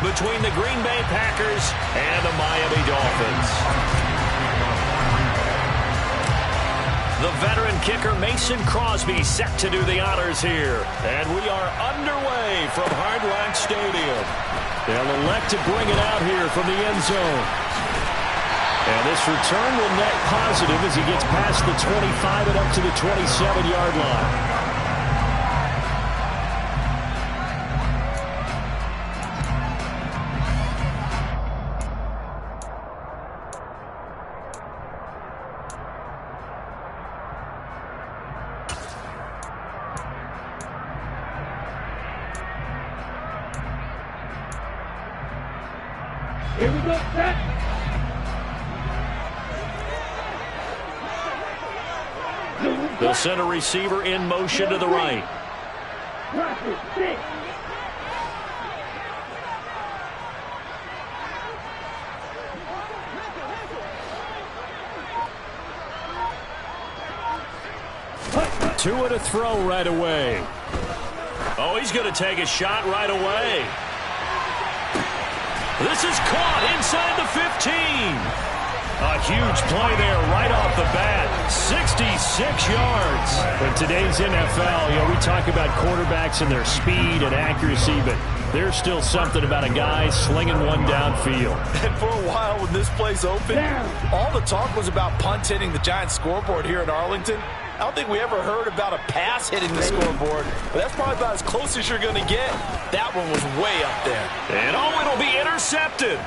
between the Green Bay Packers and the Miami Dolphins. The veteran kicker Mason Crosby set to do the honors here. And we are underway from Hard Rock Stadium. They'll elect to bring it out here from the end zone. And this return will net positive as he gets past the 25 and up to the 27-yard line. Here we go, set. They'll send a receiver in motion to the right. Two and a throw right away. Oh, he's going to take a shot right away. This is caught inside the 15. A huge play there right off the bat. 66 yards. In today's NFL, we talk about quarterbacks and their speed and accuracy, but there's still something about a guy slinging one downfield. And for a while when this play's open, all the talk was about punts hitting the Giants scoreboard here in Arlington. I don't think we ever heard about a pass hitting the scoreboard, but that's probably about as close as you're going to get. That one was way up there. And it'll be intercepted.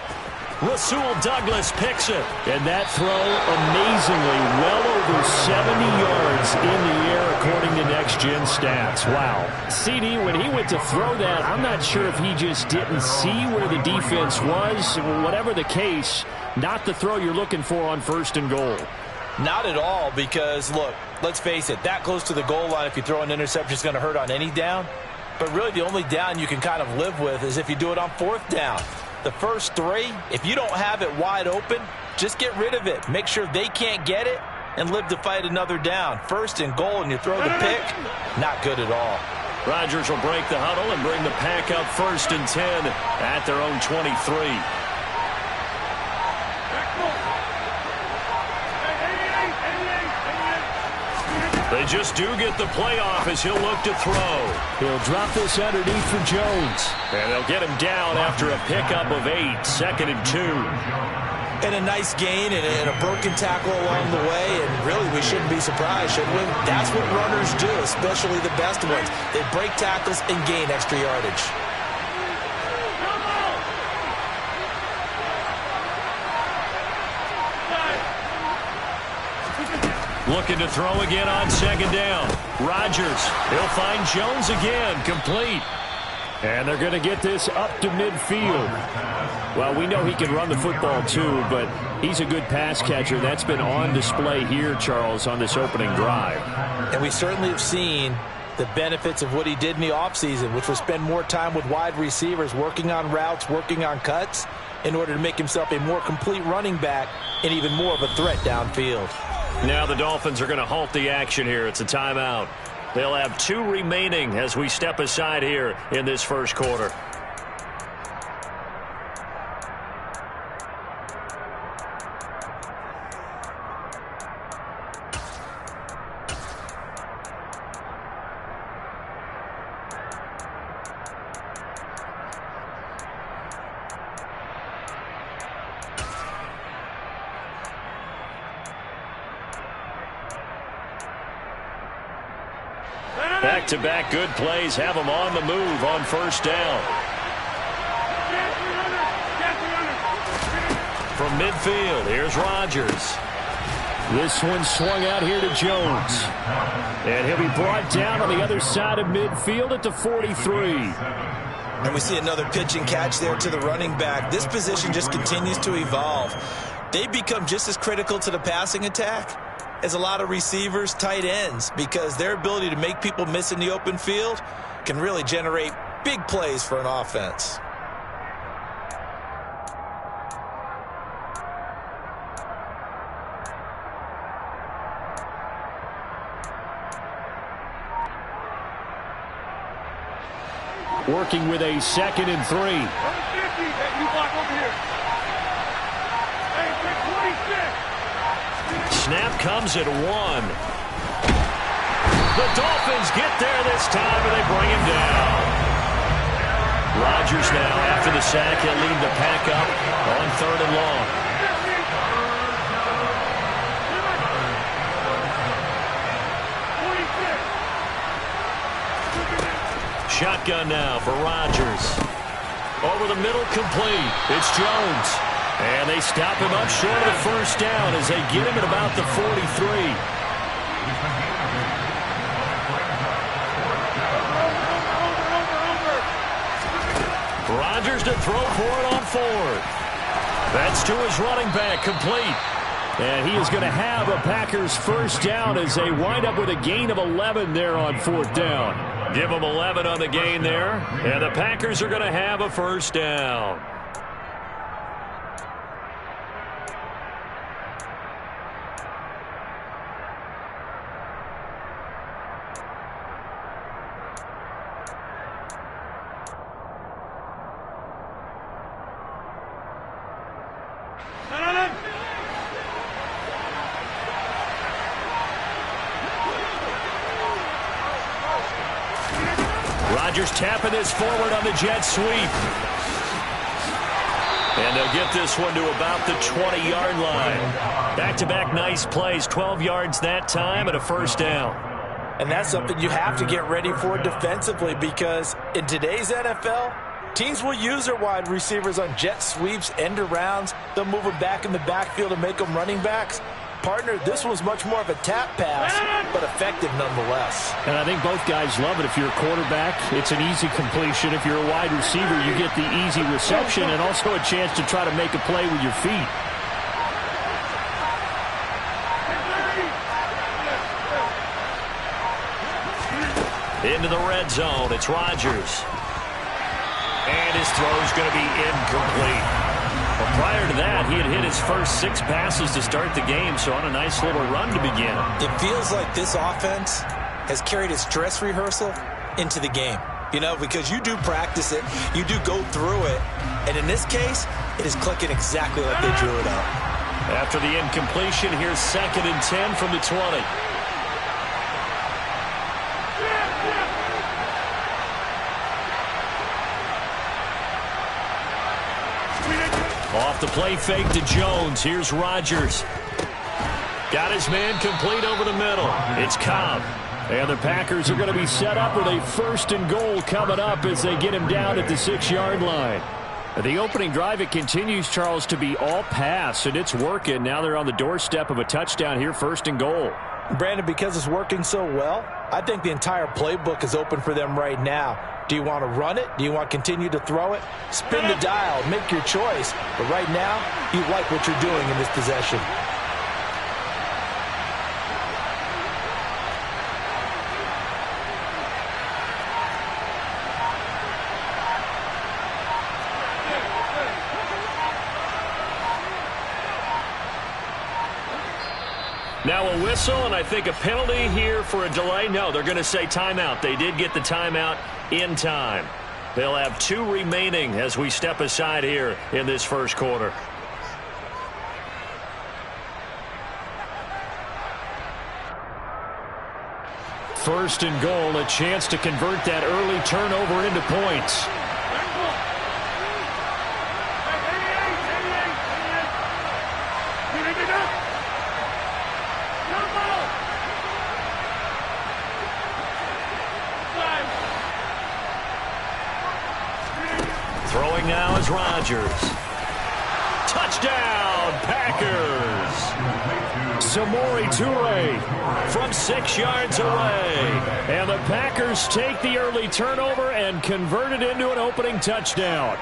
Rasul Douglas picks it. And that throw, amazingly, well over 70 yards in the air according to Next Gen Stats. Wow. CD, when he went to throw that, I'm not sure if he just didn't see where the defense was. Whatever the case, not the throw you're looking for on 1st and goal. Not at all, because, look, let's face it, that close to the goal line, if you throw an interception, is going to hurt on any down. But really, the only down you can kind of live with is if you do it on 4th down. The first 3, if you don't have it wide open, just get rid of it. Make sure they can't get it and live to fight another down. 1st and goal, and you throw the pick, not good at all. Rodgers will break the huddle and bring the pack up 1st and 10 at their own 23. They just do get the playoff as he'll look to throw. He'll drop this underneath for Jones. And they'll get him down after a pickup of 8, 2nd and 2. And a nice gain and a broken tackle along the way. And really, we shouldn't be surprised, should we? That's what runners do, especially the best ones. They break tackles and gain extra yardage. Looking to throw again on 2nd down. Rodgers, he'll find Jones again, complete. And they're going to get this up to midfield. Well, we know he can run the football too, but he's a good pass catcher. That's been on display here, Charles, on this opening drive. And we certainly have seen the benefits of what he did in the offseason, which was spend more time with wide receivers, working on routes, working on cuts, in order to make himself a more complete running back and even more of a threat downfield. Now the Dolphins are going to halt the action here. It's a timeout. They'll have 2 remaining as we step aside here in this first quarter. Back-to-back good plays have them on the move on 1st down. From midfield, here's Rodgers. This one swung out here to Jones. And he'll be brought down on the other side of midfield at the 43. And we see another pitch and catch there to the running back. This position just continues to evolve. They become just as critical to the passing attack as a lot of receivers, tight ends, because their ability to make people miss in the open field can really generate big plays for an offense. Working with a 2nd and 3. snap comes at 1. The Dolphins get there this time, and they bring him down. Rodgers now, after the sack, he'll lead the pack up on 3rd and long. Shotgun now for Rodgers. Over the middle, complete. It's Jones. And they stop him up short of the first down as they get him at about the 43. Rodgers to throw for it on 4th. That's to his running back, complete. And he is going to have a Packers first down as they wind up with a gain of 11 there on 4th down. Give them 11 on the gain there, and the Packers are going to have a first down. Rodgers tapping this forward on the jet sweep. And they'll get this one to about the 20-yard line. Back-to-back nice plays, 12 yards that time and a first down. And that's something you have to get ready for defensively because in today's NFL, teams will use their wide receivers on jet sweeps, end arounds. They'll move them back in the backfield and make them running backs. Partner, this was much more of a tap pass, but effective nonetheless. And I think both guys love it. If you're a quarterback, it's an easy completion. If you're a wide receiver, you get the easy reception and also a chance to try to make a play with your feet. Into the red zone, it's Rodgers. And his throw's going to be incomplete. Well, prior to that, he had hit his first 6 passes to start the game, so on a nice little run to begin. It feels like this offense has carried its dress rehearsal into the game. You know, because you do practice it, you do go through it, and in this case, it is clicking exactly like they drew it up. After the incompletion, here's 2nd and 10 from the 20. Off the play fake to Jones. Here's Rodgers. Got his man complete over the middle. It's Cobb. And the Packers are going to be set up with a 1st and goal coming up as they get him down at the 6-yard line. The opening drive, it continues, Charles, to be all pass, and it's working. Now they're on the doorstep of a touchdown here, 1st and goal. Brandon, because it's working so well, I think the entire playbook is open for them right now. Do you want to run it? Do you want to continue to throw it? Spin the dial. Make your choice. But right now, you like what you're doing in this possession. Now a whistle, and I think a penalty here for a delay. No, they're going to say timeout. They did get the timeout in time. They'll have 2 remaining as we step aside here in this first quarter. First and goal, a chance to convert that early turnover into points. Throwing now is Rodgers. Touchdown, Packers. Samori Toure from 6 yards away. And the Packers take the early turnover and convert it into an opening touchdown.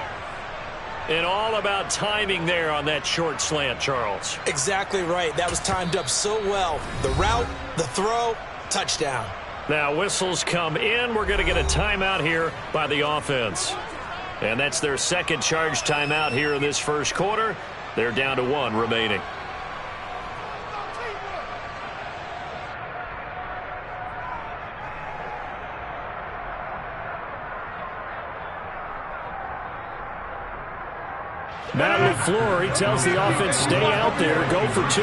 And all about timing there on that short slant, Charles. Exactly right. That was timed up so well. The route, the throw, touchdown. Now whistles come in. We're going to get a timeout here by the offense. And that's their second charge timeout here in this first quarter. They're down to 1 remaining. Matt LaFleur, he tells the offense, stay out there, go for 2.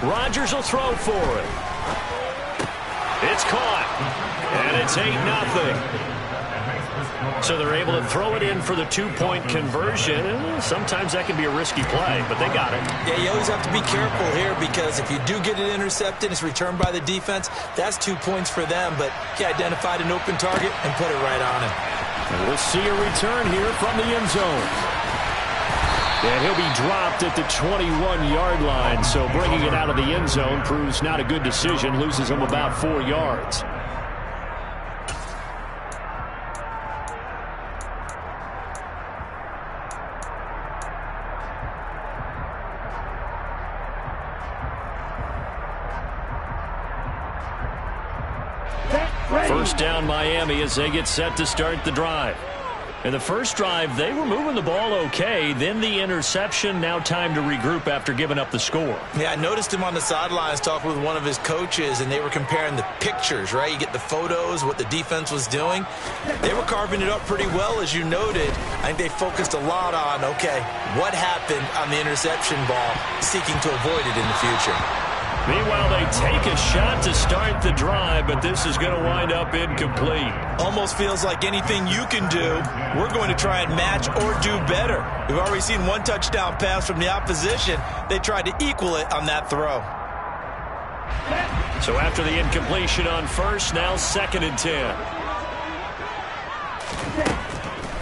Rodgers will throw for it. It's caught. And it's 8-0. So they're able to throw it in for the two-point conversion. Sometimes that can be a risky play, but they got it. Yeah, you always have to be careful here because if you do get it intercepted, it's returned by the defense. That's 2 points for them, but he identified an open target and put it right on him. And we'll see a return here from the end zone. And he'll be dropped at the 21-yard line, so bringing it out of the end zone proves not a good decision, loses him about 4 yards. First down Miami as they get set to start the drive. In the first drive, they were moving the ball okay. Then the interception. Now time to regroup after giving up the score. Yeah, I noticed him on the sidelines talking with one of his coaches, and they were comparing the pictures, right? You get the photos, what the defense was doing. They were carving it up pretty well, as you noted. I think they focused a lot on, okay, what happened on the interception ball, seeking to avoid it in the future. Meanwhile, they take a shot to start the drive, but this is going to wind up incomplete. Almost feels like anything you can do, we're going to try and match or do better. We've already seen one touchdown pass from the opposition. They tried to equal it on that throw. So after the incompletion on first, now 2nd and 10.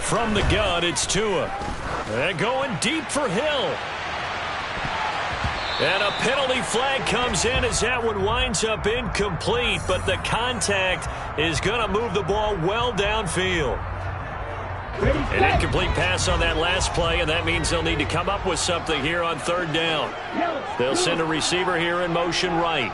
From the gun, it's Tua. And going deep for Hill. And a penalty flag comes in as that one winds up incomplete, but the contact is going to move the ball well downfield. An incomplete pass on that last play, and that means they'll need to come up with something here on 3rd down. They'll send a receiver here in motion right.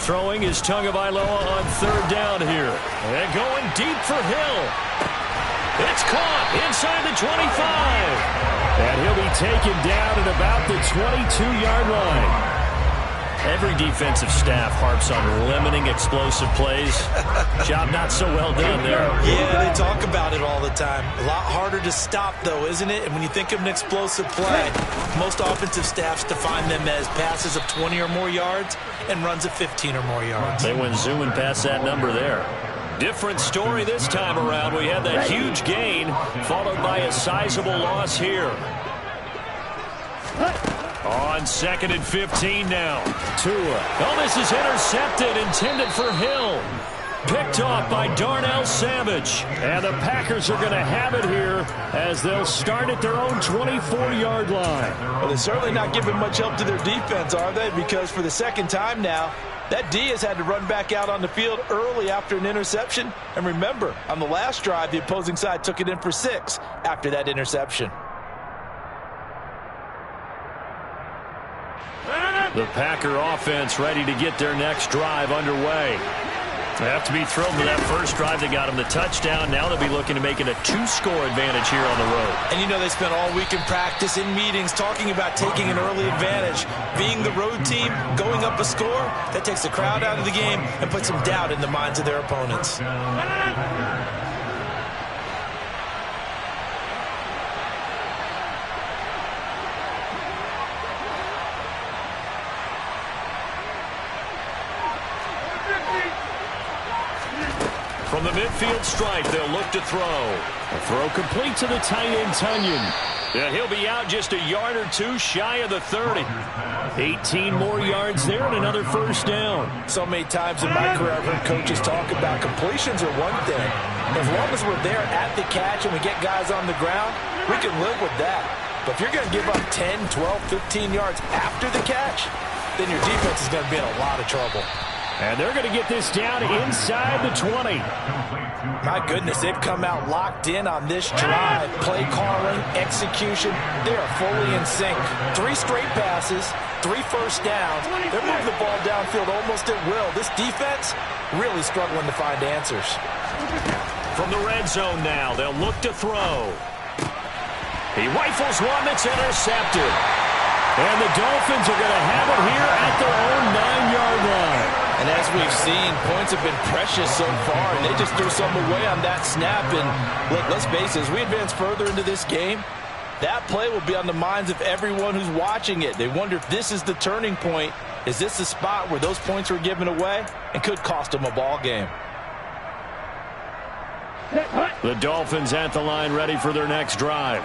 Throwing is Tagovailoa on 3rd down here. And going deep for Hill. It's caught inside the 25. And he'll be taken down at about the 22-yard line. Every defensive staff harps on limiting explosive plays. Job not so well done there. Yeah, they talk about it all the time. A lot harder to stop, though, isn't it? And when you think of an explosive play, most offensive staffs define them as passes of 20 or more yards and runs of 15 or more yards. They went zooming past that number there. Different story this time around. We had that huge gain, followed by a sizable loss here. On 2nd and 15 now. Tua. Oh, this is intercepted, intended for Hill. Picked off by Darnell Savage. And the Packers are going to have it here as they'll start at their own 24-yard line. Well, they're certainly not giving much help to their defense, are they? Because for the 2nd time now, that D has had to run back out on the field early after an interception. And remember, on the last drive, the opposing side took it in for 6 after that interception. The Packer offense ready to get their next drive underway. They have to be thrilled with that first drive that got them the touchdown. Now they'll be looking to make it a 2-score advantage here on the road. And you know they spent all week in practice, in meetings, talking about taking an early advantage. Being the road team, going up a score, that takes the crowd out of the game and puts some doubt in the minds of their opponents. From the midfield stripe, they'll look to throw. A throw complete to the tight end, Tunyon. And he'll be out just a yard or two shy of the 30. 18 more yards there and another first down. So many times in my career, I've heard coaches talk about completions are one thing. As long as we're there at the catch and we get guys on the ground, we can live with that. But if you're going to give up 10, 12, 15 yards after the catch, then your defense is going to be in a lot of trouble. And they're going to get this down inside the 20. My goodness, they've come out locked in on this drive. Play calling, execution, they are fully in sync. 3 straight passes, 3 first downs. They're moving the ball downfield almost at will. This defense really struggling to find answers. From the red zone now, they'll look to throw. He rifles one that's intercepted. And the Dolphins are going to have it here at their own 9-yard line. And as we've seen, points have been precious so far, and they just threw something away on that snap. And look, let's face it, as we advance further into this game, that play will be on the minds of everyone who's watching it. They wonder if this is the turning point. Is this the spot where those points were given away and could cost them a ball game? The Dolphins at the line, ready for their next drive.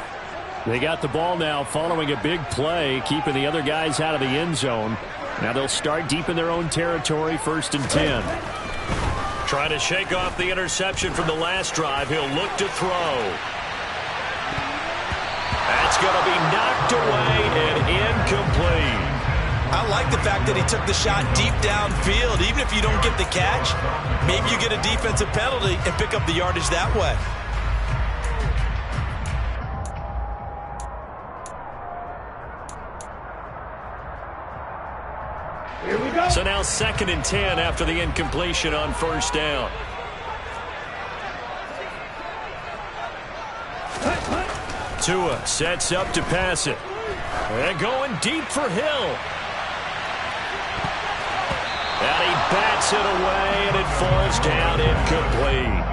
They got the ball now following a big play, keeping the other guys out of the end zone. Now they'll start deep in their own territory, 1st and 10. Trying to shake off the interception from the last drive. He'll look to throw. That's going to be knocked away and incomplete. I like the fact that he took the shot deep downfield. Even if you don't get the catch, maybe you get a defensive penalty and pick up the yardage that way. Here we go. So now 2nd and 10 after the incompletion on 1st down. Tua sets up to pass it. And going deep for Hill. And he bats it away, and it falls down incomplete.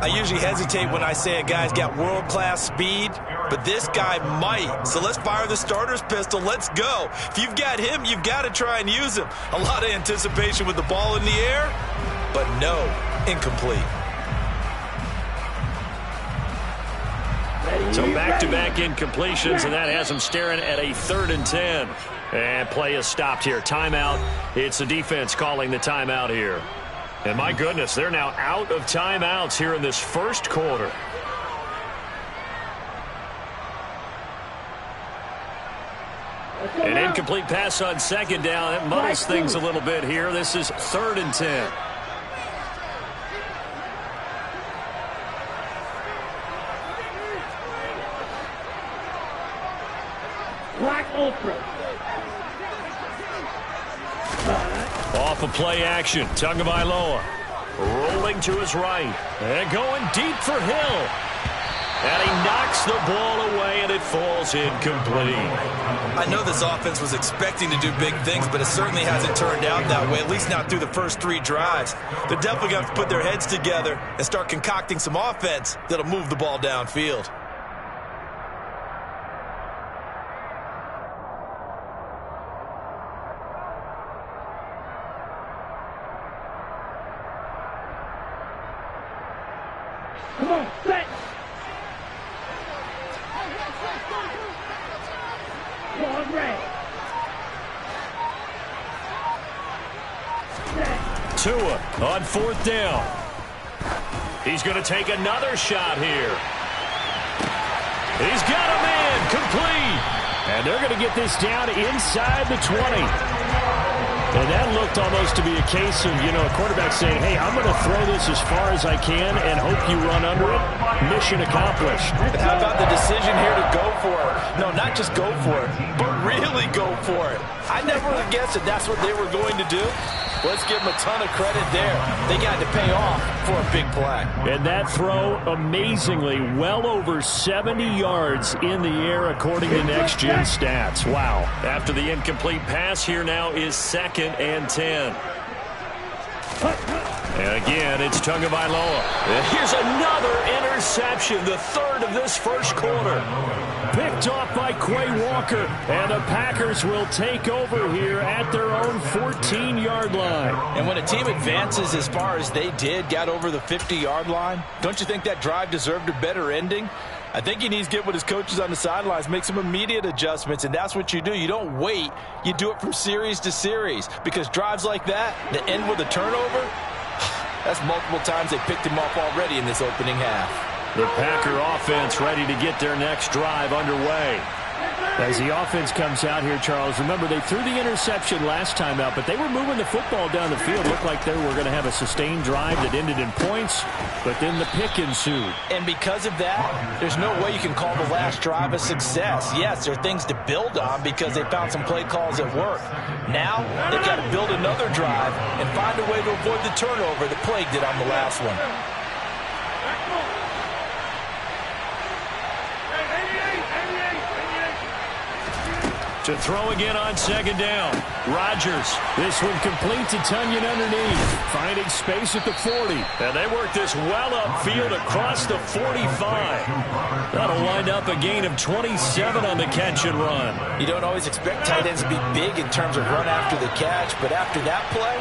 I usually hesitate when I say a guy's got world-class speed, but this guy might. So let's fire the starter's pistol. Let's go. If you've got him, you've got to try and use him. A lot of anticipation with the ball in the air, but no, incomplete. So back-to-back incompletions, and that has him staring at a 3rd and 10. And play is stopped here. Timeout. It's the defense calling the timeout here. And my goodness, they're now out of timeouts here in this 1st quarter. An incomplete pass on 2nd down. That muddles things a little bit here. This is 3rd and 10. Black Ultra. Off of play action. Tagovailoa rolling to his right. And going deep for Hill. And he knocks the ball away, and it falls incomplete. I know this offense was expecting to do big things, but it certainly hasn't turned out that way, at least not through the first 3 drives. They're definitely going to put their heads together and start concocting some offense that'll move the ball downfield. Come on, set. Ball red. Tua on 4th down. He's going to take another shot here. He's got a man complete. And they're going to get this down inside the 20. And that looked almost to be a case of, a quarterback saying, hey, I'm going to throw this as far as I can and hope you run under it. Mission accomplished. And how about the decision here to go for it? No, not just go for it, but really go for it. I never would have guessed that that's what they were going to do. Let's give them a ton of credit there. They got to pay off for a big play. And that throw, amazingly, well over 70 yards in the air, according to Next Gen Stats. Wow. After the incomplete pass, here now is 2nd and 10. And again, it's Tagovailoa. And here's another interception, the 3rd of this 1st quarter. Picked off by Quay Walker, and the Packers will take over here at their own 14-yard line. And when a team advances as far as they did, got over the 50-yard line, don't you think that drive deserved a better ending? I think he needs to get with his coaches on the sidelines, make some immediate adjustments, and that's what you do. You don't wait. You do it from series to series, because drives like that end with a turnover, that's multiple times they picked him off already in this opening half. The Packer offense ready to get their next drive underway. As the offense comes out here, Charles, remember they threw the interception last time out, but they were moving the football down the field. Looked like they were going to have a sustained drive that ended in points, but then the pick ensued. And because of that, there's no way you can call the last drive a success. Yes, there are things to build on because they found some play calls at work. Now, they've got to build another drive and find a way to avoid the turnover that plagued it on the last one. To throw again on second down. Rodgers. This one complete to Tunyon underneath. Finding space at the 40. And they work this well upfield across the 45. That'll wind up a gain of 27 on the catch and run. You don't always expect tight ends to be big in terms of run after the catch, but after that play,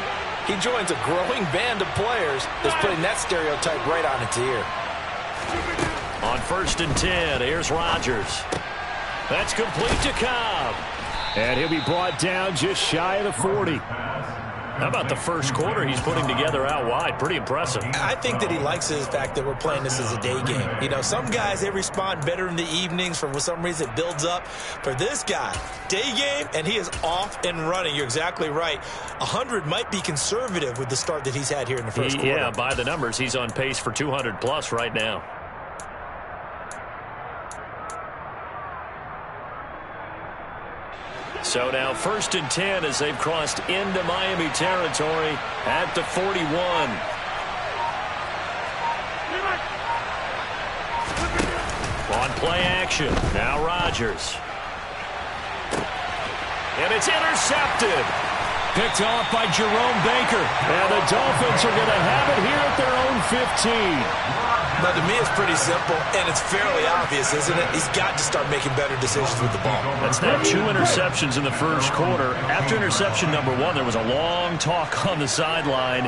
he joins a growing band of players that's putting that stereotype right on its ear. On 1st and 10, here's Rodgers. That's complete to Cobb. And he'll be brought down just shy of the 40. How about the first quarter he's putting together out wide? Pretty impressive. I think that he likes the fact that we're playing this as a day game. You know, some guys, they respond better in the evenings. For some reason, it builds up. For this guy, day game, and he is off and running. You're exactly right. 100 might be conservative with the start that he's had here in the first quarter. Yeah, by the numbers, he's on pace for 200-plus right now. So now 1st and 10 as they've crossed into Miami territory at the 41. On play action, now Rodgers. And it's intercepted. Picked off by Jerome Baker. And the Dolphins are going to have it here at their own 15. Now, to me, it's pretty simple, and it's fairly obvious, isn't it? He's got to start making better decisions with the ball. That's now 2 interceptions in the first quarter. After interception number 1, there was a long talk on the sideline,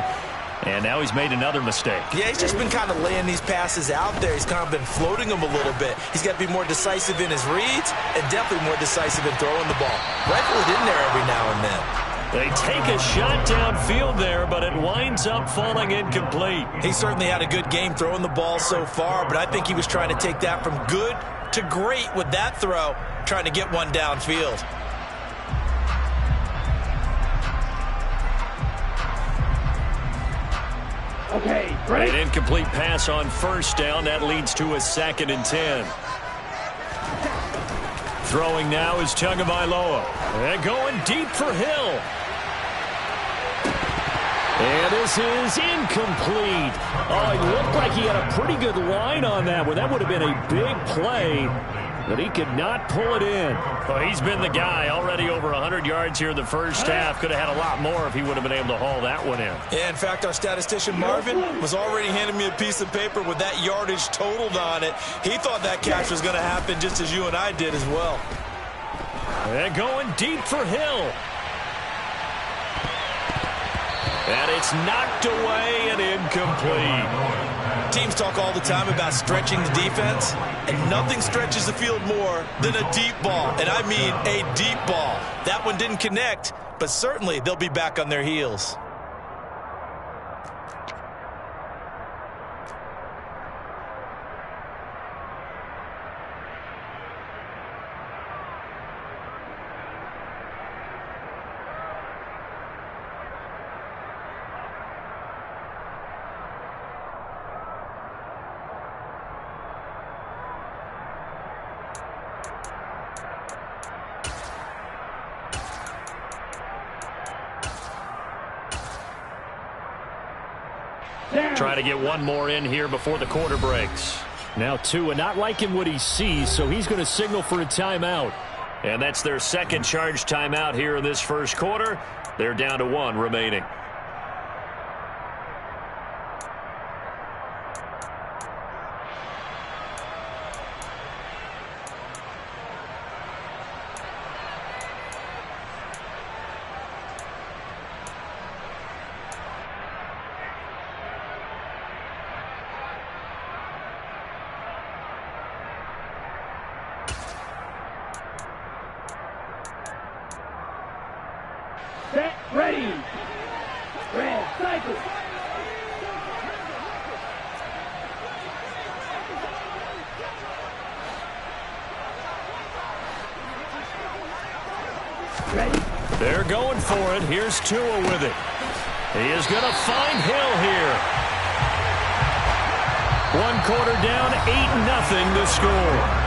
and now he's made another mistake. Yeah, he's just been kind of laying these passes out there. He's kind of been floating them a little bit. He's got to be more decisive in his reads and definitely more decisive in throwing the ball. Rifle it in there every now and then. They take a shot downfield there, but it winds up falling incomplete. He certainly had a good game throwing the ball so far, but I think he was trying to take that from good to great with that throw, trying to get one downfield. Okay, great. An incomplete pass on 1st down. That leads to a 2nd and 10. Throwing now is Tagovailoa. And going deep for Hill. And this is incomplete. Oh, it looked like he had a pretty good line on that one. That would have been a big play, but he could not pull it in. Well, he's been the guy. Already over 100 yards here in the first half. Could have had a lot more if he would have been able to haul that one in. Yeah, in fact, our statistician Marvin was already handing me a piece of paper with that yardage totaled on it. He thought that catch was going to happen just as you and I did as well. And going deep for Hill. And it's knocked away and incomplete. Teams talk all the time about stretching the defense, and nothing stretches the field more than a deep ball. And I mean a deep ball. That one didn't connect, but certainly they'll be back on their heels. Trying to get one more in here before the quarter breaks. Now Tua not liking what he sees, so he's going to signal for a timeout. And that's their second charge timeout here in this first quarter. They're down to 1 remaining. Set, ready. Red, cycle. Ready. They're going for it. Here's Tua with it. He is going to find Hill here. 1 quarter down, 8-0 the score.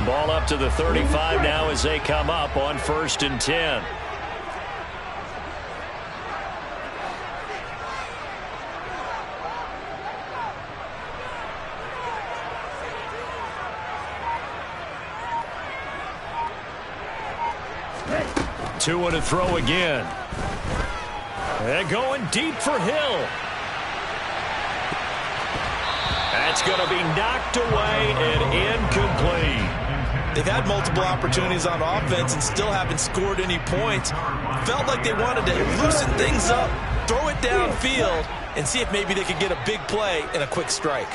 Ball up to the 35 now as they come up on 1st and 10. Two and a throw again. And going deep for Hill. That's going to be knocked away and incomplete. They've had multiple opportunities on offense and still haven't scored any points. Felt like they wanted to loosen things up, throw it downfield, and see if maybe they could get a big play and a quick strike.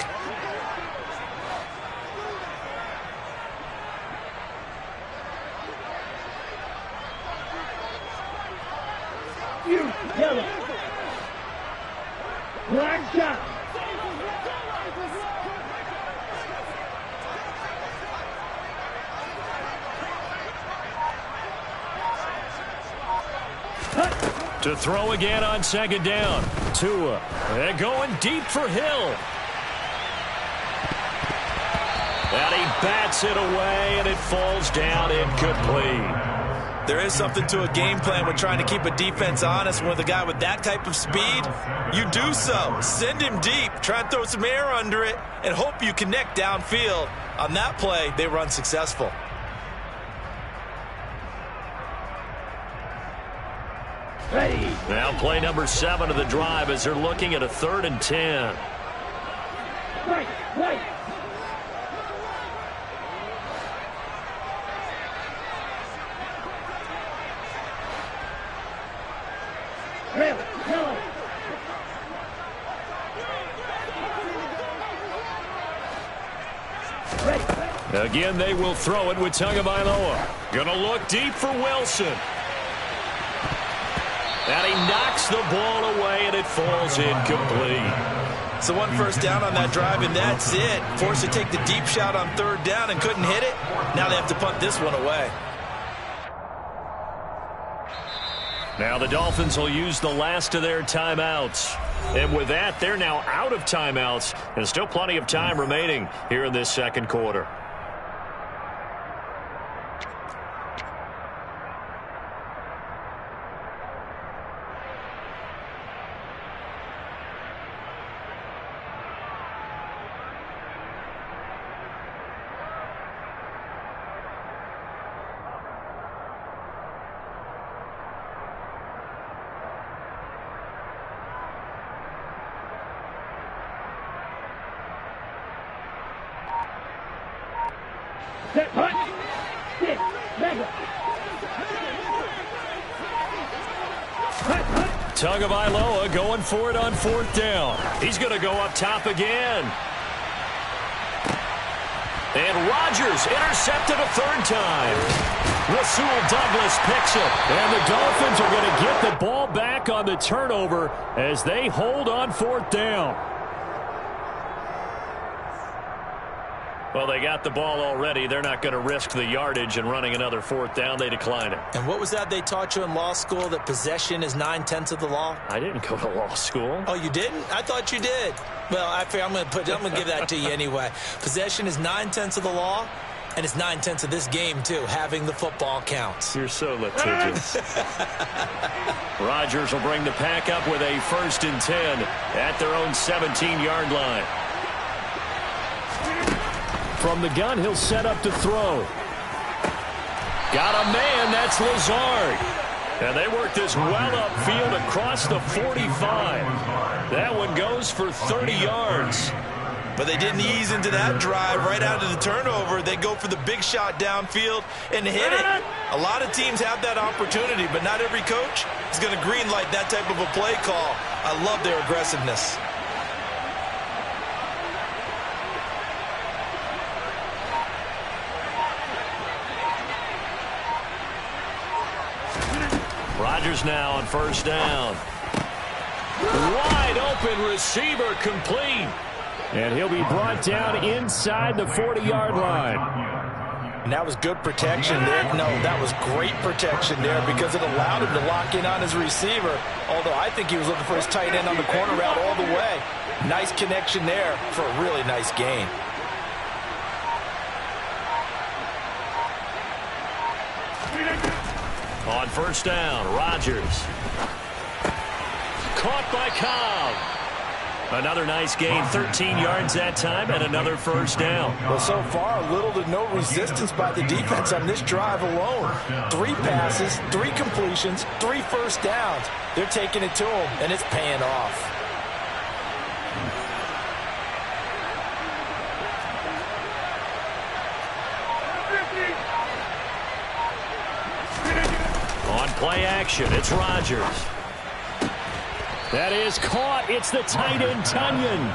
Yellow. Black shot. To throw again on 2nd down. Tua. They're going deep for Hill. And he bats it away, and it falls down incomplete. There is something to a game plan with trying to keep a defense honest. With a guy with that type of speed, you do so. Send him deep, try and throw some air under it, and hope you connect downfield. On that play, they were unsuccessful. Ready. Now play number 7 of the drive as they're looking at a 3rd and 10. Right. Red, yellow. Ready. Again, they will throw it with Tagovailoa. Gonna look deep for Wilson. And he knocks the ball away, and it falls incomplete. So 1 first down on that drive, and that's it. Forced to take the deep shot on 3rd down and couldn't hit it. Now they have to punt this one away. Now the Dolphins will use the last of their timeouts. And with that, they're now out of timeouts. And still plenty of time remaining here in this 2nd quarter. Set, punt. Sit. Mega. Tagovailoa going for it on 4th down. He's going to go up top again. And Rodgers intercepted a 3rd time. Rasul Douglas picks it. And the Dolphins are going to get the ball back on the turnover as they hold on 4th down. Well, they got the ball already. They're not going to risk the yardage and running another 4th down. They decline it. And what was that they taught you in law school, that possession is 9/10 of the law? I didn't go to law school. Oh, you didn't? I thought you did. Well, I'm going to give that to you anyway. Possession is 9/10 of the law, and it's 9/10 of this game, too. Having the football counts. You're so litigious. Rodgers will bring the pack up with a 1st and 10 at their own 17-yard line. From the gun, he'll set up to throw. Got a man, that's Lazard. And they work this well upfield across the 45. That one goes for 30 yards. But they didn't ease into that drive right out of the turnover. They go for the big shot downfield and hit it. A lot of teams have that opportunity, but not every coach is going to greenlight that type of a play call. I love their aggressiveness. Rodgers now on 1st down. Wide open receiver complete. And he'll be brought down inside the 40-yard line. And that was good protection there. No, that was great protection there because it allowed him to lock in on his receiver. Although I think he was looking for his tight end on the corner route all the way. Nice connection there for a really nice gain. On first down, Rodgers. Caught by Cobb. Another nice gain, 13 yards that time, and another first down. Well, so far, little to no resistance by the defense on this drive alone. 3 passes, 3 completions, 3 first downs. They're taking it to them, and it's paying off. On play action, it's Rodgers. That is caught. It's the tight end, Tunyon.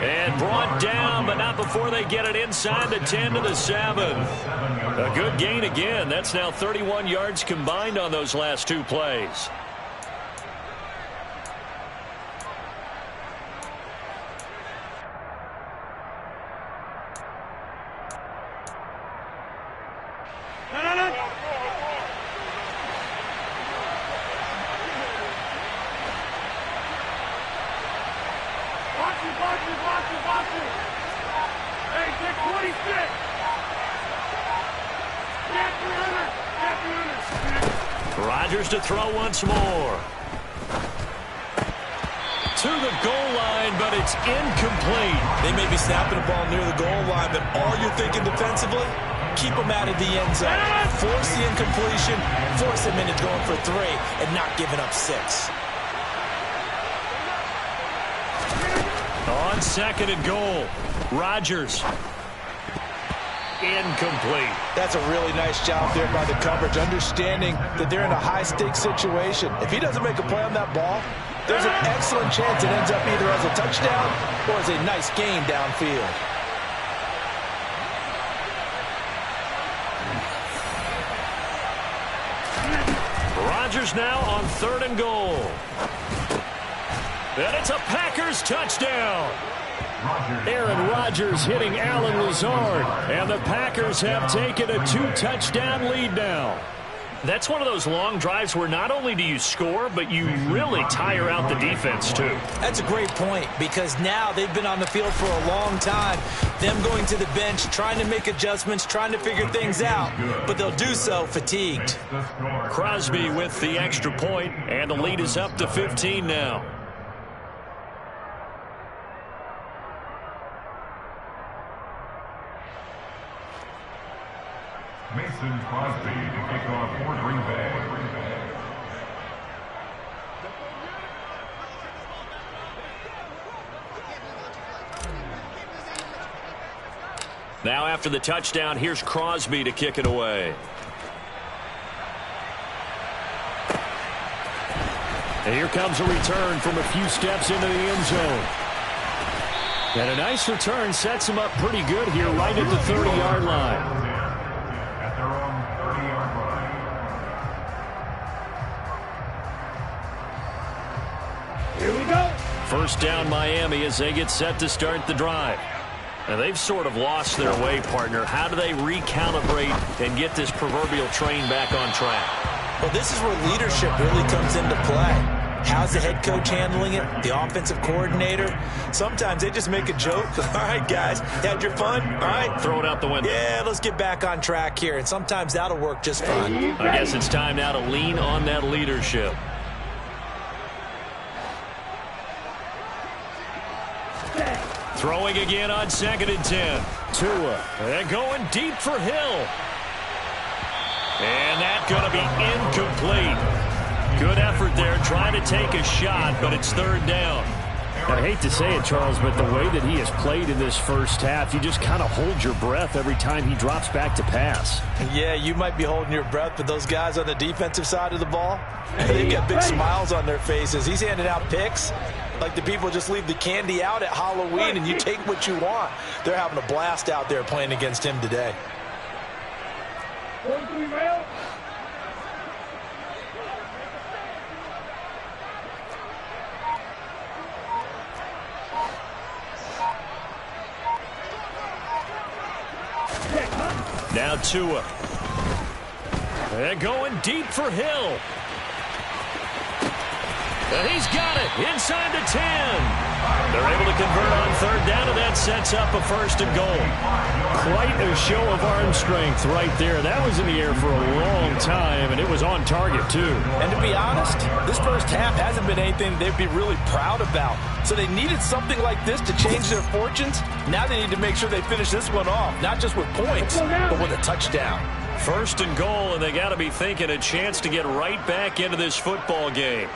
And brought down, but not before they get it inside the 10 to the 7. A good gain again. That's now 31 yards combined on those last 2 plays. Rodgers to throw once more. To the goal line, but it's incomplete. They may be snapping the ball near the goal line, but all you're thinking defensively, keep them out of the end zone. Force the incompletion, force them into going for 3, and not giving up 6. On second and goal, Rodgers. Incomplete. That's a really nice job there by the coverage, understanding that they're in a high-stakes situation. If he doesn't make a play on that ball, there's an excellent chance it ends up either as a touchdown or as a nice gain downfield. Rodgers now on third and goal. And it's a Packers touchdown. Aaron Rodgers hitting Allen Lazard, and the Packers have taken a 2-touchdown lead now. That's one of those long drives where not only do you score, but you really tire out the defense too. That's a great point, because now they've been on the field for a long time. Them going to the bench, trying to make adjustments, trying to figure things out, but they'll do so fatigued. Crosby with the extra point, and the lead is up to 15 now. Mason Crosby to kick off for Green Bay. Now after the touchdown, here's Crosby to kick it away. And here comes a return from a few steps into the end zone. And a nice return sets him up pretty good here right at the 30-yard line. Here we go. First down Miami as they get set to start the drive. Now they've sort of lost their way, partner. How do they recalibrate and get this proverbial train back on track? Well, this is where leadership really comes into play. How's the head coach handling it? The offensive coordinator? Sometimes they just make a joke. All right, guys, had your fun? All right. Throw it out the window. Yeah, let's get back on track here. And sometimes that'll work just fine. I guess it's time now to lean on that leadership. Throwing again on 2nd and 10. Tua. And going deep for Hill. And that's going to be incomplete. Good effort there trying to take a shot, but it's 3rd down. I hate to say it, Charles, but the way that he has played in this first half, you just kind of hold your breath every time he drops back to pass. Yeah, you might be holding your breath, but those guys on the defensive side of the ball, they've got big smiles on their faces. He's handing out picks like the people just leave the candy out at Halloween and you take what you want. They're having a blast out there playing against him today. Now Tua. And going deep for Hill. And he's got it inside the 10. They're able to convert on third down, and that sets up a 1st and goal. Quite a show of arm strength right there. That was in the air for a long time, and it was on target, too. And to be honest, this first half hasn't been anything they'd be really proud about. So they needed something like this to change their fortunes. Now they need to make sure they finish this one off, not just with points, but with a touchdown. 1st and goal, and they got to be thinking a chance to get right back into this football game.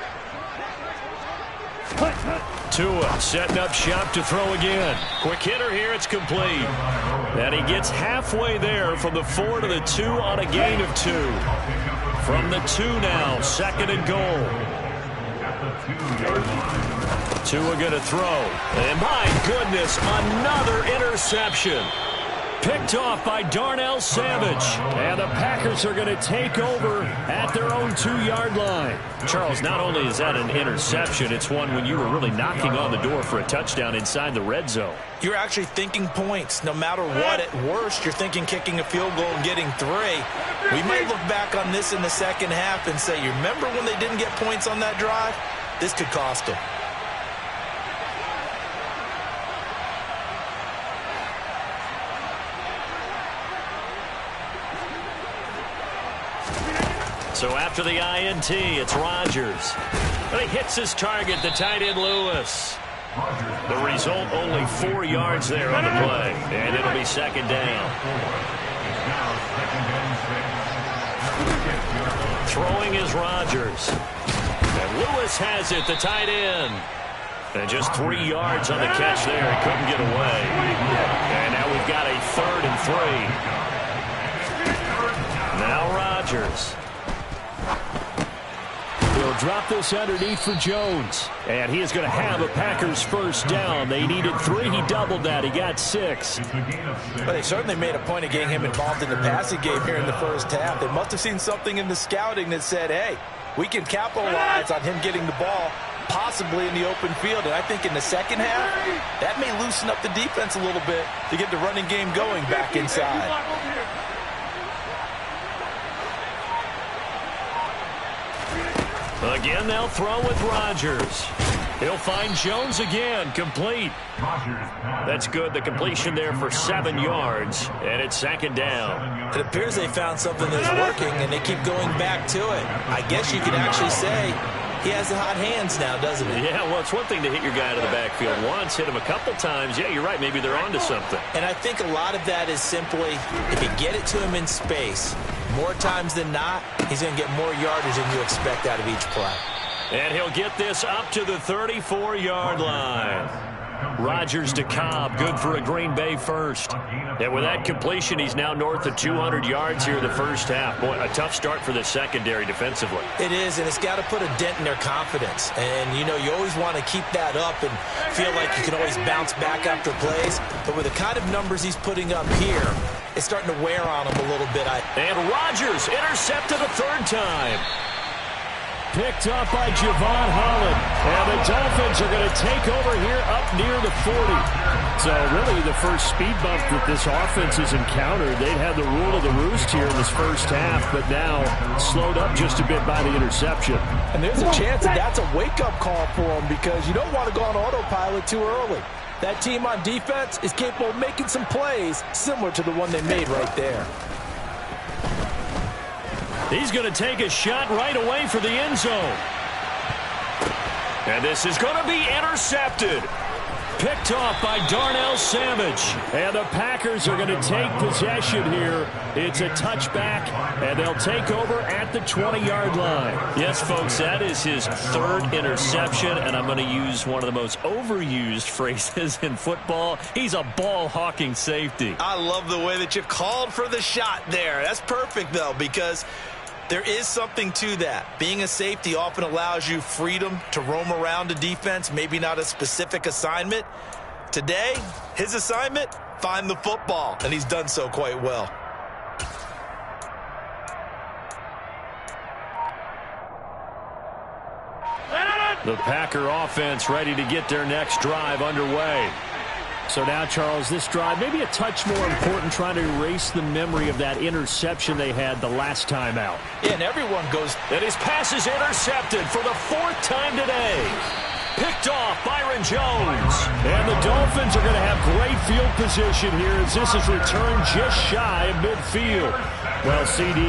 Tua setting up shop to throw again. Quick hitter here, it's complete. And he gets halfway there from the 4 to the 2 on a gain of 2. From the 2 now, 2nd and goal. Tua going to throw. And my goodness, another interception. Picked off by Darnell Savage. And the Packers are going to take over at their own 2-yard line. Charles, not only is that an interception, it's one when you were really knocking on the door for a touchdown inside the red zone. You're actually thinking points. No matter what, at worst, you're thinking kicking a field goal and getting 3. We might look back on this in the second half and say, you remember when they didn't get points on that drive? This could cost them. So after the INT, it's Rodgers. But he hits his target, the tight end Lewis. The result, only 4 yards there on the play. And it'll be 2nd down. Throwing is Rodgers. And Lewis has it, the tight end. And just 3 yards on the catch there. He couldn't get away. And now we've got a 3rd and 3. Now Rodgers. They'll drop this underneath for Jones. And he is going to have a Packers 1st down. They needed 3. He doubled that. He got 6. But they certainly made a point of getting him involved in the passing game here in the first half. They must have seen something in the scouting that said, hey, we can capitalize on him getting the ball possibly in the open field. And I think in the second half, that may loosen up the defense a little bit to get the running game going back inside. Again, they'll throw with Rodgers. He'll find Jones again, complete. That's good, the completion there for 7 yards, and it's 2nd down. It appears they found something that's working, and they keep going back to it. I guess you could actually say he has the hot hands now, doesn't he? Yeah, well, it's one thing to hit your guy out of the backfield once, hit him a couple times. Yeah, you're right, maybe they're onto something. And I think a lot of that is simply, if you get it to him in space, more times than not, he's going to get more yardage than you expect out of each play. And he'll get this up to the 34-yard line. Rodgers to Cobb, good for a Green Bay 1st. And with that completion, he's now north of 200 yards here in the first half. Boy, a tough start for the secondary defensively. It is, and it's got to put a dent in their confidence. And, you know, you always want to keep that up and feel like you can always bounce back after plays. But with the kind of numbers he's putting up here, it's starting to wear on him a little bit. And Rodgers intercepted a 3rd time. Picked up by Javon Holland. And the Dolphins are going to take over here up near the 40. So really the first speed bump that this offense has encountered. They'd had the rule of the roost here in this first half, but now slowed up just a bit by the interception. And there's a chance that that's a wake-up call for them because you don't want to go on autopilot too early. That team on defense is capable of making some plays similar to the one they made right there. He's going to take a shot right away for the end zone. And this is going to be intercepted. Picked off by Darnell Savage. And the Packers are going to take possession here. It's a touchback, and they'll take over at the 20-yard line. Yes, folks, that is his 3rd interception, and I'm going to use one of the most overused phrases in football. He's a ball-hawking safety. I love the way that you called for the shot there. That's perfect, though, because there is something to that. Being a safety often allows you freedom to roam around a defense, maybe not a specific assignment. Today, his assignment, find the football, and he's done so quite well. The Packer offense ready to get their next drive underway. So now, Charles, this drive maybe a touch more important, trying to erase the memory of that interception they had the last time out. Yeah, and everyone goes. And his pass is intercepted for the 4th time today. Picked off Byron Jones. And the Dolphins are going to have great field position here as this is returned just shy of midfield. Well, CD,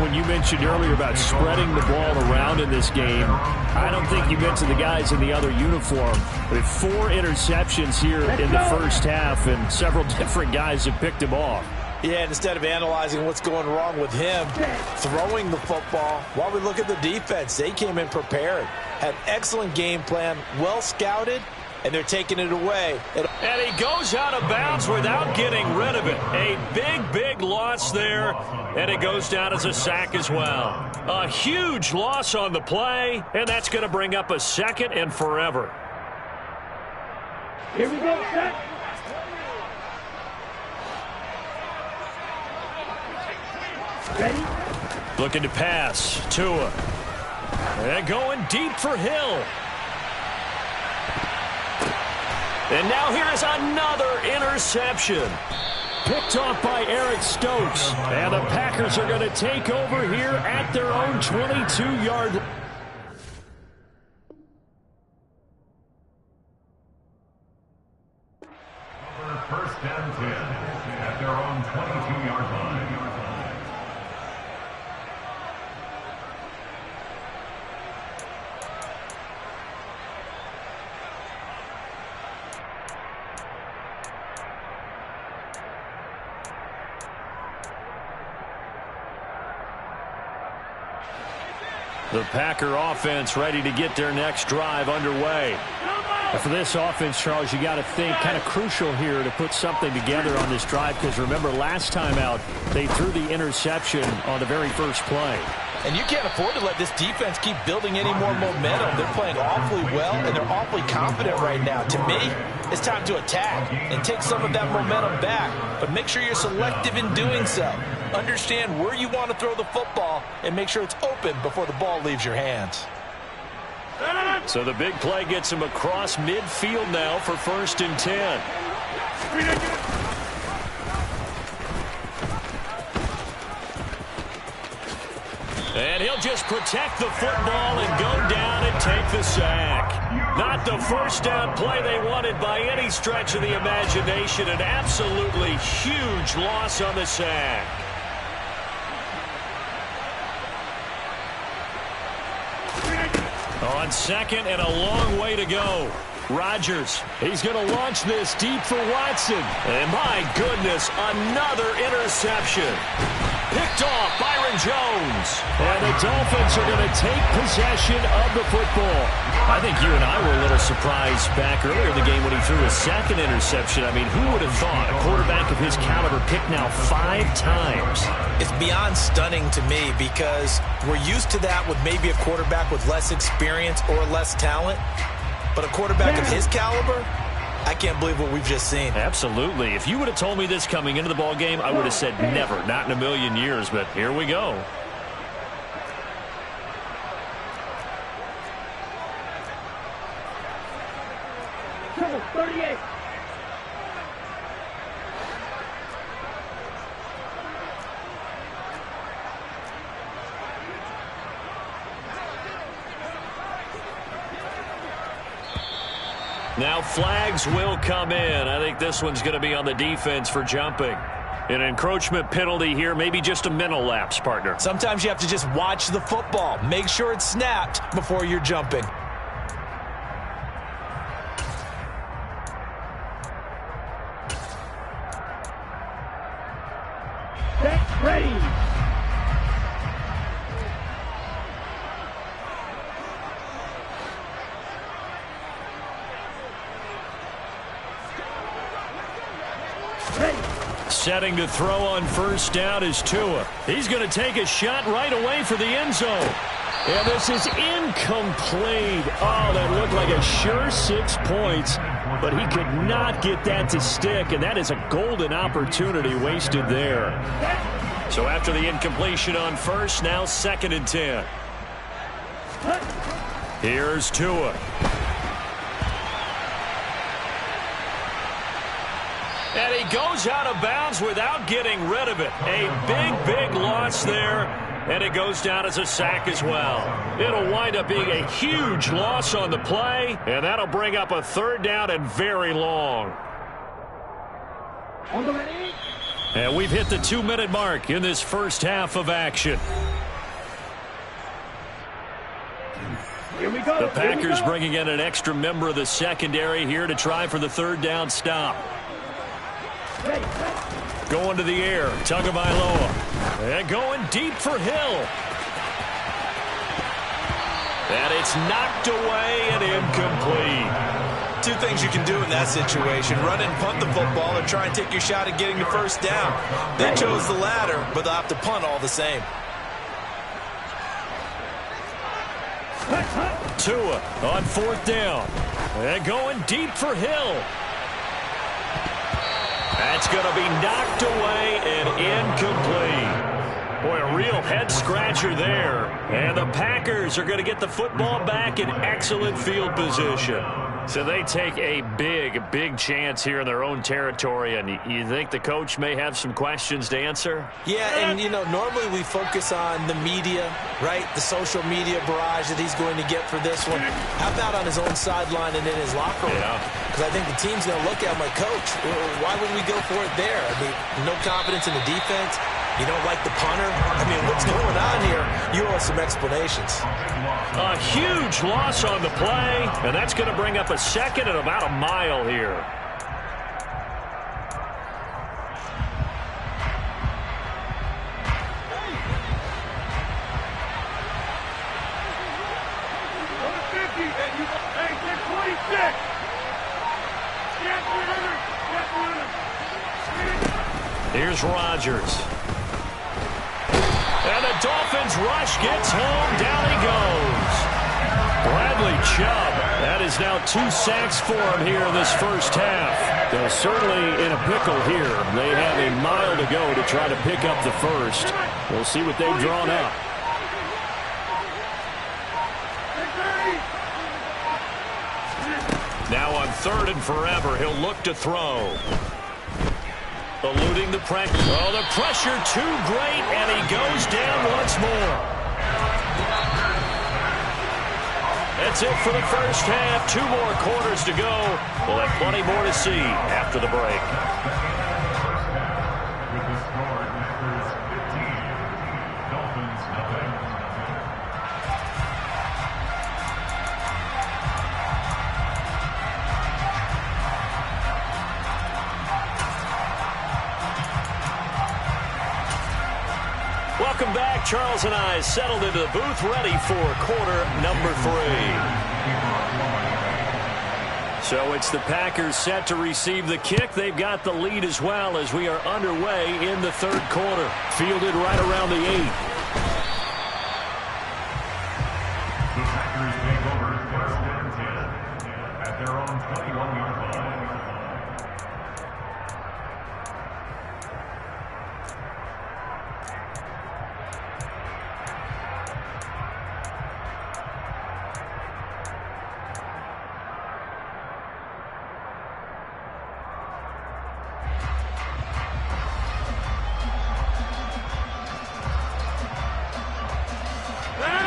when you mentioned earlier about spreading the ball around in this game, I don't think you mentioned the guys in the other uniform. With 4 interceptions here in the first half, and several different guys have picked him off. Yeah, and instead of analyzing what's going wrong with him, throwing the football, while we look at the defense, they came in prepared, had excellent game plan, well scouted, and they're taking it away. And he goes out of bounds without getting rid of it. A big, big loss there, and it goes down as a sack as well. A huge loss on the play, and that's going to bring up a 2nd and forever. Here we go, set. Ready? Looking to pass. Tua. And going deep for Hill. And now here is another interception. Picked off by Eric Stokes. And the Packers are going to take over here at their own 22-yard line. First down 10 at their own 22-yard line. The Packer offense ready to get their next drive underway. For this offense, Charles, you got to think kind of crucial here to put something together on this drive, because remember last time out they threw the interception on the very first play. And you can't afford to let this defense keep building any more momentum. They're playing awfully well, and they're awfully confident right now. To me, it's time to attack and take some of that momentum back, but make sure you're selective in doing so. Understand where you want to throw the football and make sure it's open before the ball leaves your hands. So the big play gets him across midfield now for 1st and 10. And he'll just protect the football and go down and take the sack. Not the first down play they wanted by any stretch of the imagination. An absolutely huge loss on the sack. On 2nd and a long way to go. Rodgers, he's going to launch this deep for Watson. And my goodness, another interception. Picked off Byron Jones. And the Dolphins are going to take possession of the football. I think you and I were a little surprised back earlier in the game when he threw his 2nd interception. I mean, who would have thought a quarterback of his caliber picked now 5 times? It's beyond stunning to me because we're used to that with maybe a quarterback with less experience or less talent. But a quarterback of his caliber, I can't believe what we've just seen. Absolutely. If you would have told me this coming into the ball game, I would have said never, not in a million years. But here we go. Trouble, 38. Now flags will come in. I think this one's going to be on the defense for jumping. An encroachment penalty here, maybe just a mental lapse, partner. Sometimes you have to just watch the football. Make sure it's snapped before you're jumping. Set, ready. Setting to throw on 1st down is Tua. He's going to take a shot right away for the end zone. And this is incomplete. Oh, that looked like a sure 6 points, but he could not get that to stick, and that is a golden opportunity wasted there. So after the incompletion on 1st, now 2nd and 10. Here's Tua. And he goes out of bounds without getting rid of it. A big loss there, and it goes down as a sack as well. It'll wind up being a huge loss on the play, and that'll bring up a third down and very long. On the ready. And we've hit the 2-minute mark in this first half of action. Here we go. The Packers bringing in an extra member of the secondary here to try for the third down stop. Ready, set. Going to the air, Tagovailoa. And going deep for Hill. And it's knocked away and incomplete. Two things you can do in that situation. Run and punt the football or try and take your shot at getting the first down. They chose the latter, but they'll have to punt all the same. Tua on fourth down. And going deep for Hill. That's going to be knocked away and incomplete. Boy, a real head-scratcher there. And the Packers are going to get the football back in excellent field position. So they take a big chance here in their own territory. And you think the coach may have some questions to answer? Yeah, and, normally we focus on the media, right? The social media barrage that he's going to get for this one. How about on his own sideline and in his locker room? Because I think the team's going to look at him like, Coach, why would we go for it there? I mean, no confidence in the defense. You don't like the punter? I mean, what's going on here? You owe us some explanations. A huge loss on the play, and that's going to bring up a second and about a mile here. Number 50, and you hey, 26. Here's Rodgers. And the Dolphins rush gets home. Down he goes. Bradley Chubb. That is now 2 sacks for him here in this first half. They're certainly in a pickle here. They have a mile to go to try to pick up the first. We'll see what they've drawn up. Now on 3rd and forever, he'll look to throw. Eluding the pressure. Oh, the pressure too great, and he goes down once more. That's it for the first half. 2 more quarters to go. We'll have plenty more to see after the break. With the score, Packers 15, Dolphins nothing. Welcome back. Charles and I settled into the booth, ready for quarter number 3. So it's the Packers set to receive the kick. They've got the lead as well as we are underway in the 3rd quarter. Fielded right around the 8. The Packers take over 1st and 10 at their own 21-yard line.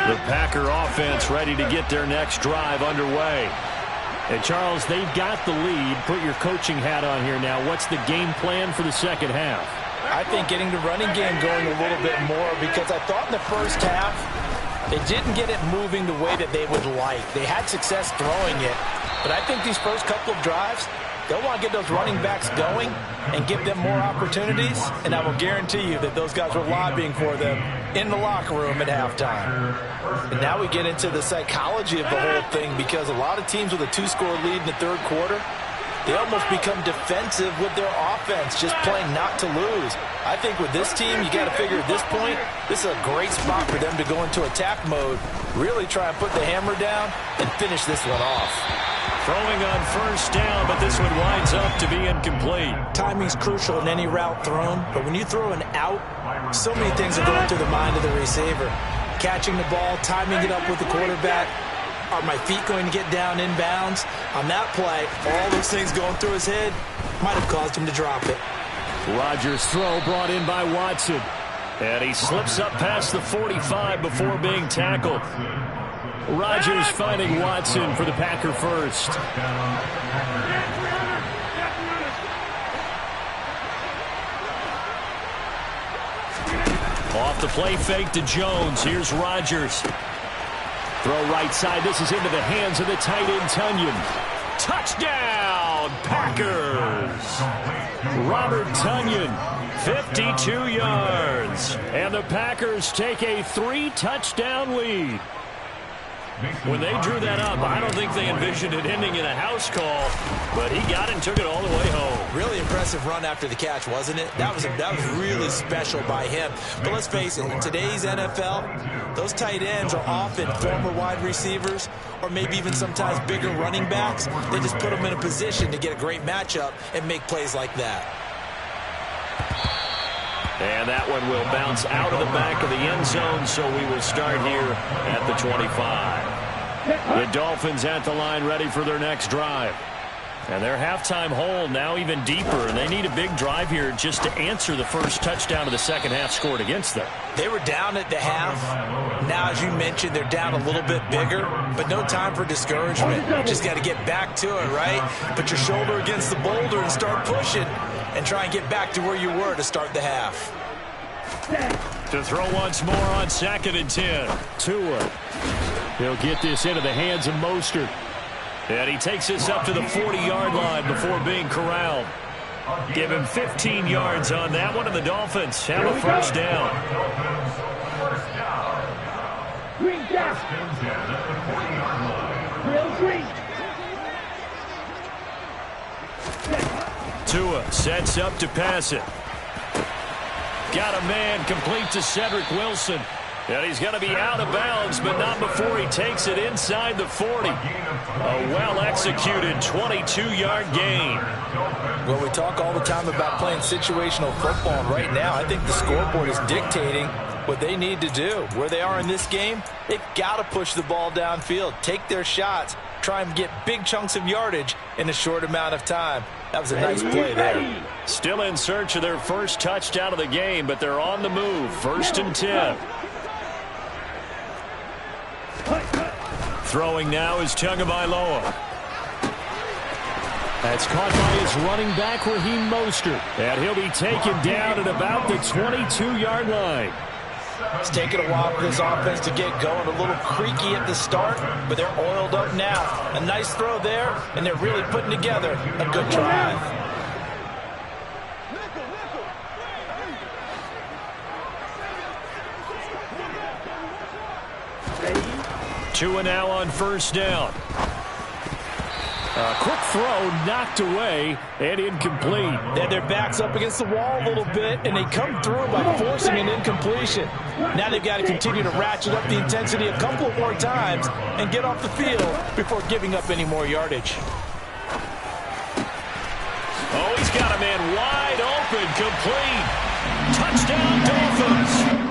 The Packer offense ready to get their next drive underway. And, Charles, they've got the lead. Put your coaching hat on here now. What's the game plan for the second half? I think getting the running game going a little bit more, because I thought in the first half they didn't get it moving the way that they would like. They had success throwing it, but I think these first couple of drives, they'll want to get those running backs going and give them more opportunities, and I will guarantee you that those guys were lobbying for them in the locker room at halftime. And now we get into the psychology of the whole thing, because a lot of teams with a 2-score lead in the 3rd quarter, they almost become defensive with their offense, just playing not to lose. I think with this team, you got to figure at this point, this is a great spot for them to go into attack mode, really try and put the hammer down and finish this one off. Throwing on 1st down, but this one winds up to be incomplete. Timing's crucial in any route thrown, but when you throw an out, so many things are going through the mind of the receiver. Catching the ball, timing it up with the quarterback. Are my feet going to get down inbounds? On that play, all those things going through his head might have caused him to drop it. Rodgers' throw brought in by Watson. And he slips up past the 45 before being tackled. Rodgers finding Watson for the Packer first. Off the play fake to Jones. Here's Rodgers. Throw right side. This is into the hands of the tight end, Tonyan. Touchdown, Packers. Robert Tonyan, 52 yards. And the Packers take a 3-touchdown lead. When they drew that up, I don't think they envisioned it ending in a house call, but he got it and took it all the way home. Really impressive run after the catch, wasn't it? That was really special by him. But let's face it, in today's NFL, those tight ends are often former wide receivers or maybe even sometimes bigger running backs. They just put them in a position to get a great matchup and make plays like that. And that one will bounce out of the back of the end zone, so we will start here at the 25. The Dolphins at the line ready for their next drive. And their halftime hole now even deeper, and they need a big drive here just to answer the first touchdown of the second half scored against them. They were down at the half. Now, as you mentioned, they're down a little bit bigger, but no time for discouragement. You just got to get back to it, right? Put your shoulder against the boulder and start pushing and try and get back to where you were to start the half. To throw once more on 2nd and 10. Tua. He'll get this into the hands of Mostert. And he takes this up to the 40-yard line before being corralled. Give him 15 yards on that one, and the Dolphins have a first down. Green down. Real green. Tua sets up to pass it. Got a man complete to Cedric Wilson. And he's going to be out of bounds, but not before he takes it inside the 40. A well-executed 22-yard gain. Well, we talk all the time about playing situational football, and right now I think the scoreboard is dictating what they need to do. Where they are in this game, they've got to push the ball downfield, take their shots, try and get big chunks of yardage in a short amount of time. That was a nice play there. Still in search of their first touchdown of the game, but they're on the move. 1st and 10. Throwing now is Tagovailoa. That's caught by his running back, Raheem Mostert. And he'll be taken down at about the 22-yard line. It's taken a while for this offense to get going. A little creaky at the start, but they're oiled up now. A nice throw there, and they're really putting together a good drive. Tua now on 1st down. A quick throw knocked away and incomplete. They had their backs up against the wall a little bit, and they come through by forcing an incompletion. Now they've got to continue to ratchet up the intensity a couple more times and get off the field before giving up any more yardage. Oh, he's got a man wide open, complete. Touchdown, Dolphins.